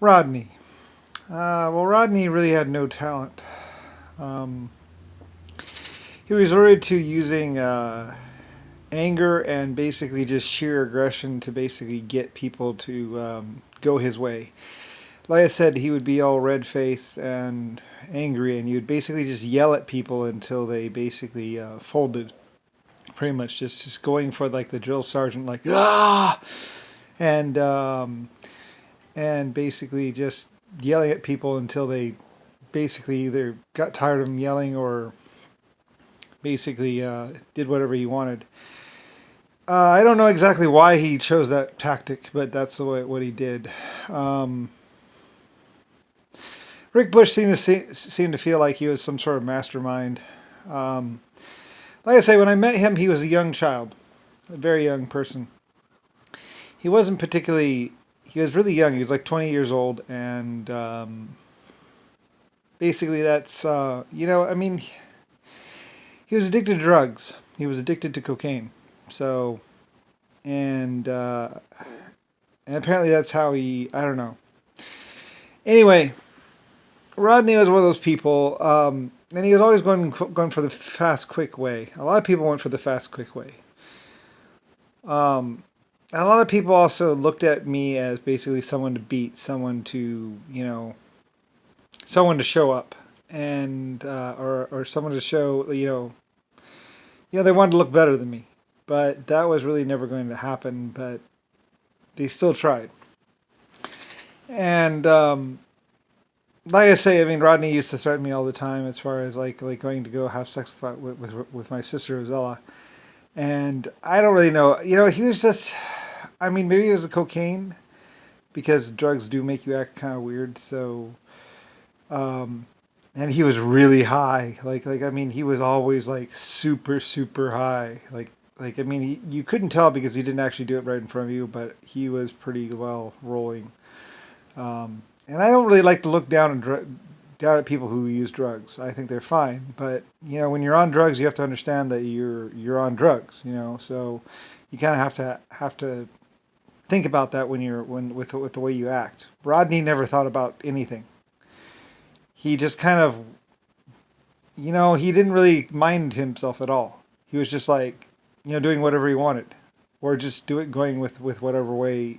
Rodney. Well, Rodney really had no talent. Um, he resorted to using anger and basically just sheer aggression to basically get people to go his way. Like I said, he would be all red faced and angry, and he would basically just yell at people until they basically folded. Pretty much just going for like the drill sergeant, like ah, and and basically just yelling at people until they basically either got tired of him yelling or basically did whatever he wanted. I don't know exactly why he chose that tactic, but that's the way what he did. Um, Rick Bush seemed to feel like he was some sort of mastermind. Um, like I say, when I met him, he was a young child, a very young person. He wasn't particularly. He was really young. He was like 20 years old, and basically that's I mean, he was addicted to drugs. He was addicted to cocaine. So and and apparently that's how he. I don't know. Anyway, Rodney was one of those people, and he was always going for the fast, quick way. A lot of people went for the fast, quick way. And a lot of people also looked at me as basically someone to beat, someone to someone to show up, and or someone to show they wanted to look better than me. But that was really never going to happen. But they still tried. And like I say, I mean, Rodney used to threaten me all the time as far as like going to go have sex with my sister Rosella. And I don't really know. He was just. I mean, maybe it was the cocaine because drugs do make you act kind of weird. So, and he was really high. I mean, he was always like super super high. I mean, you couldn't tell because he didn't actually do it right in front of you, but he was pretty well rolling. And I don't really like to look down at people who use drugs. I think they're fine, but when you're on drugs, you have to understand that you're on drugs. So you kind of have to think about that when with the way you act. Rodney never thought about anything. He just kind of he didn't really mind himself at all. He was just like doing whatever he wanted, or just going with whatever way.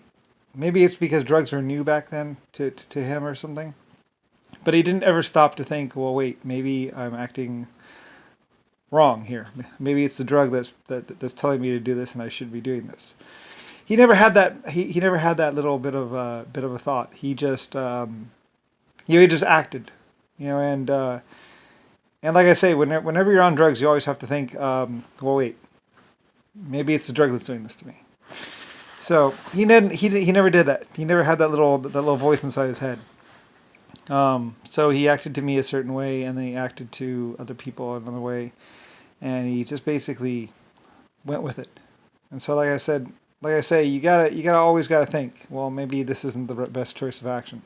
Maybe it's because drugs were new back then to him or something. But he didn't ever stop to think, well, wait, maybe I'm acting wrong here. Maybe it's the drug that's telling me to do this, and I should be doing this. He never had that. He never had that little bit of a thought. He just he just acted, and like I say, whenever you're on drugs, you always have to think, well, wait, maybe it's the drug that's doing this to me. So he never did that. He never had that little voice inside his head. So he acted to me a certain way, and then he acted to other people another way, and he just basically went with it. And so, like I say, you gotta always gotta think. Well, maybe this isn't the best choice of action.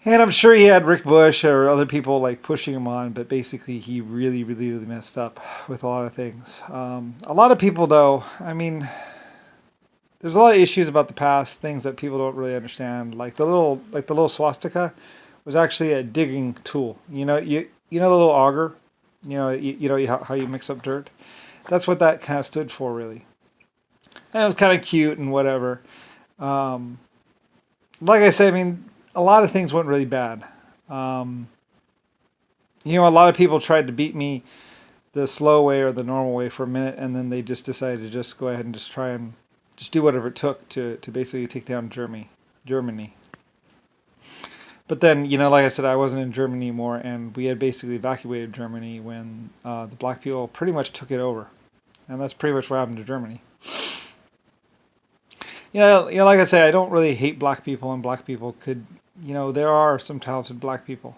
And I'm sure he had Rick Bush or other people like pushing him on, but basically he really, really, really messed up with a lot of things. A lot of people, though, I mean, there's a lot of issues about the past, things that people don't really understand. Like the little swastika was actually a digging tool. The little auger. How you mix up dirt. That's what that kind of stood for, really. And it was kind of cute and whatever. Um, like I say, I mean, a lot of things went really bad. Um, a lot of people tried to beat me the slow way or the normal way for a minute, and then they just decided to just go ahead and just try and just do whatever it took to basically take down Germany. But then, like I said, I wasn't in Germany anymore, and we had basically evacuated Germany when the black people pretty much took it over. And that's pretty much what happened to Germany. Like I say, I don't really hate black people, and black people could, there are some talented black people.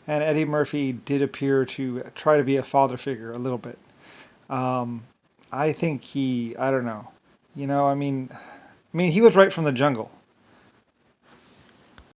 And Eddie Murphy did appear to try to be a father figure a little bit. I think I don't know. I mean, he was right from the jungle.